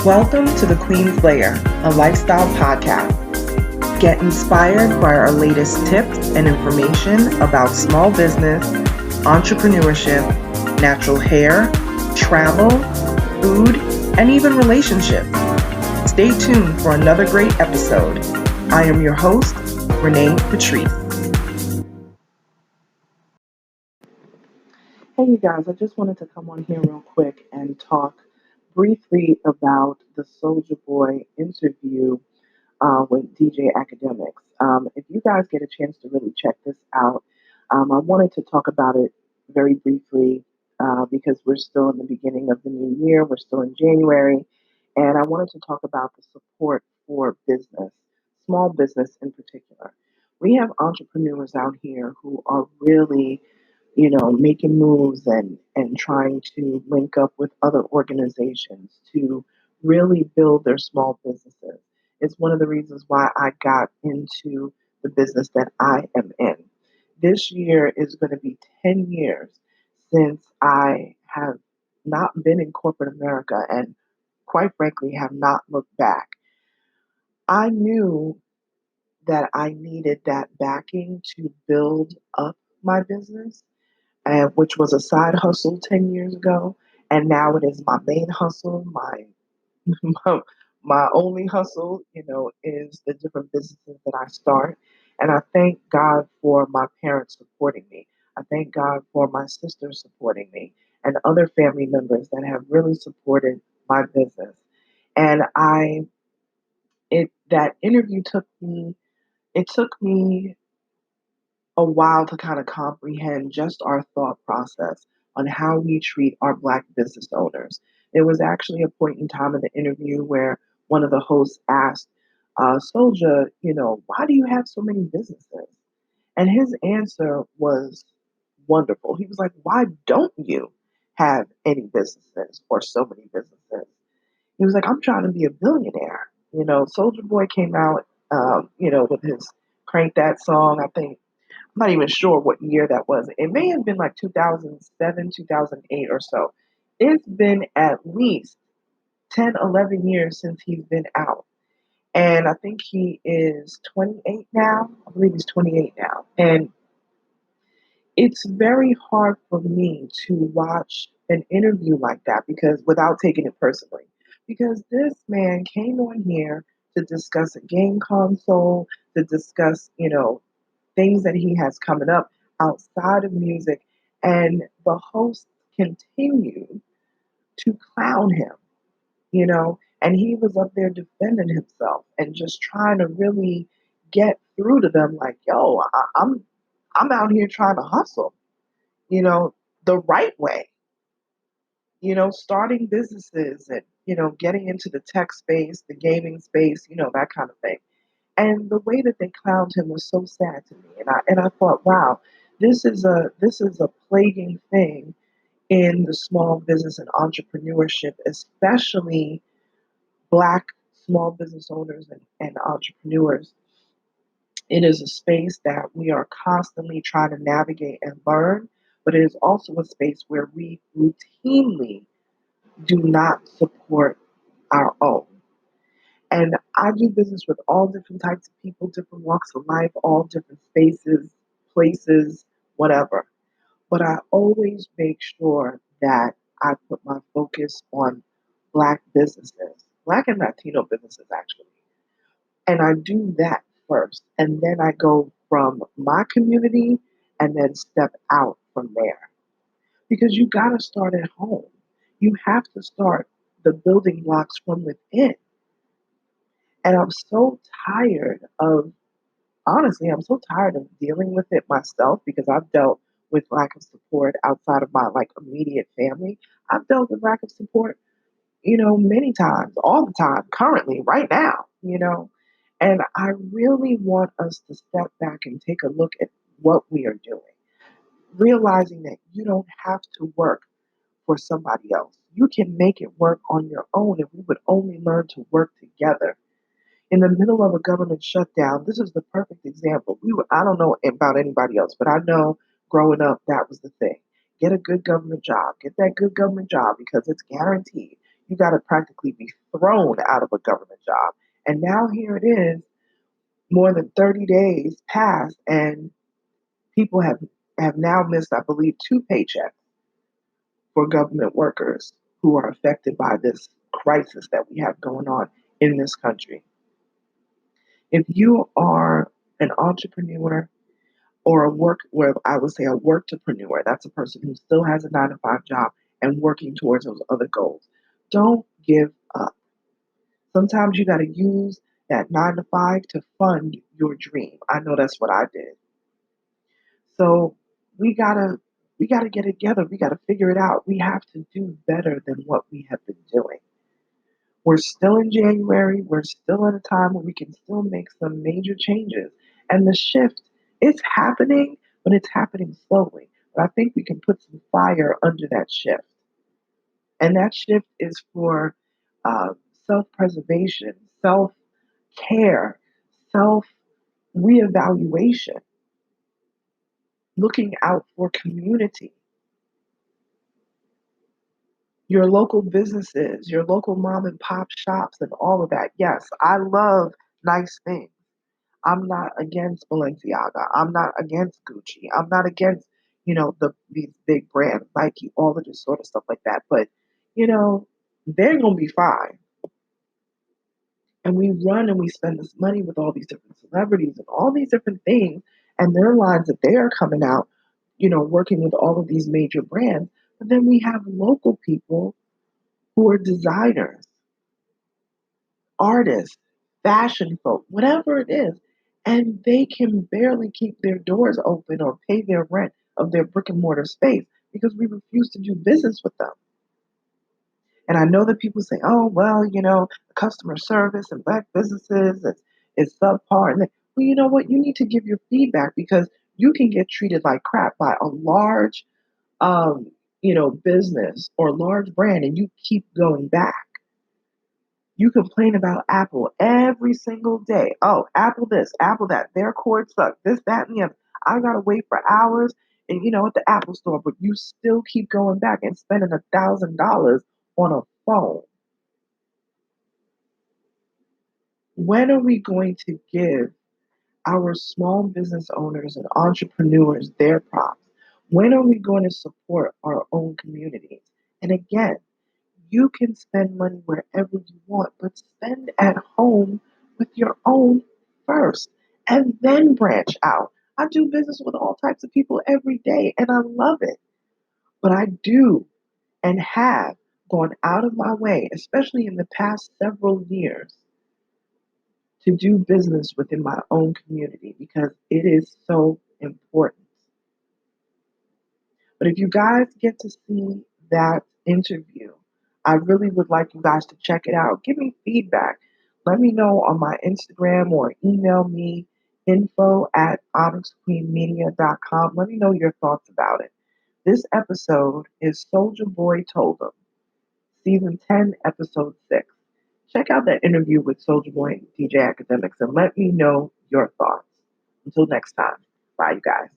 Welcome to the Queen's Lair, a lifestyle podcast. Get inspired by our latest tips and information about small business, entrepreneurship, natural hair, travel, food, and even relationships. Stay tuned for another great episode. I am your host, Renée Patrice. Hey, you guys, I just wanted to come on here real quick and talk briefly about the Soulja Boy interview with DJ Academics. If you guys get a chance to really check this out, I wanted to talk about it very briefly because we're still in the beginning of the new year. We're still in January. And I wanted to talk about the support for business, small business in particular. We have entrepreneurs out here who are really making moves and trying to link up with other organizations to really build their small businesses. It's one of the reasons why I got into the business that I am in. This year is going to be 10 years since I have not been in corporate America and quite frankly have not looked back. I knew that I needed that backing to build up my business, which was a side hustle 10 years ago. And now it is my main hustle, my, my only hustle, is the different businesses that I start. And I thank God for my parents supporting me. I thank God for my sisters supporting me and other family members that have really supported my business. And that interview took me a while to kind of comprehend just our thought process on how we treat our Black business owners. There was actually a point in time in the interview where one of the hosts asked Soulja, why do you have so many businesses? And his answer was wonderful. He was like, why don't you have any businesses or so many businesses? He was like, I'm trying to be a billionaire. Soulja Boy came out, with his Crank That song. I'm not even sure what year that was. It may have been like 2007, 2008 or so. It's been at least 10, 11 years since he's been out. And I think he is 28 now. I believe he's 28 now. And it's very hard for me to watch an interview like that because without taking it personally. Because this man came on here to discuss a game console, to discuss, things that he has coming up outside of music, and the hosts continue to clown him, and he was up there defending himself and just trying to really get through to them like, yo, I'm out here trying to hustle, you know, the right way, starting businesses and, getting into the tech space, the gaming space, that kind of thing. And the way that they clowned him was so sad to me. And I thought, wow, this is a plaguing thing in the small business and entrepreneurship, especially Black small business owners and entrepreneurs. It is a space that we are constantly trying to navigate and learn, but it is also a space where we routinely do not support our own. And I do business with all different types of people, different walks of life, all different spaces, places, whatever. But I always make sure that I put my focus on Black businesses, Black and Latino businesses, actually. And I do that first. And then I go from my community and then step out from there. Because you got to start at home. You have to start the building blocks from within. And I'm so tired of, honestly, I'm so tired of dealing with it myself because I've dealt with lack of support outside of my like immediate family. I've dealt with lack of support, many times, all the time, currently, right now, And I really want us to step back and take a look at what we are doing, realizing that you don't have to work for somebody else. You can make it work on your own if we would only learn to work together in the middle of a government shutdown. This is the perfect example. I don't know about anybody else, but I know growing up, that was the thing. Get a good government job. Get that good government job because it's guaranteed. you got to practically be thrown out of a government job. And now here it is, more than 30 days past, and people have now missed, I believe, two paychecks for government workers who are affected by this crisis that we have going on in this country. If you are an entrepreneur or a work, where I would say a workpreneur, that's a person who still has a 9 to 5 job and working towards those other goals. Don't give up. Sometimes you got to use that 9 to 5 to fund your dream. I know that's what I did. So we gotta we gotta get together. We gotta figure it out. We have to do better than what we have been doing. We're still in January. We're still at a time where we can still make some major changes. And the shift is happening, but it's happening slowly. But I think we can put some fire under that shift. And that shift is for uh, self preservation, self care, self reevaluation, looking out for community, your local businesses, your local mom and pop shops, and all of that. Yes, I love nice things. I'm not against Balenciaga. I'm not against Gucci. I'm not against, these big brands, Nike, all of this sort of stuff like that. But, they're gonna be fine. And we run and we spend this money with all these different celebrities and all these different things and their lines that they are coming out, working with all of these major brands. But then we have local people who are designers, artists, fashion folk, whatever it is, and they can barely keep their doors open or pay their rent of their brick and mortar space because we refuse to do business with them. And I know that people say, oh, well, customer service and black businesses is subpar. And well, you know what? You need to give your feedback because you can get treated like crap by a large, business or large brand and you keep going back. You complain about Apple every single day. Oh, Apple this, Apple that. Their cord sucks. This, that, and the other. I gotta wait for hours, and at the Apple store, but you still keep going back and spending $1,000 on a phone. When are we going to give our small business owners and entrepreneurs their props? When are we going to support our own communities? And again, you can spend money wherever you want, but spend at home with your own first and then branch out. I do business with all types of people every day and I love it. But I do and have gone out of my way, especially in the past several years, to do business within my own community because it is so important. But if you guys get to see that interview, I really would like you guys to check it out. Give me feedback. Let me know on my Instagram or email me info@OnyxQueenMedia.com. Let me know your thoughts about it. This episode is Soulja Boy Told 'Em, Season 10, Episode 6. Check out that interview with Soulja Boy and DJ Academics and let me know your thoughts. Until next time, bye, you guys.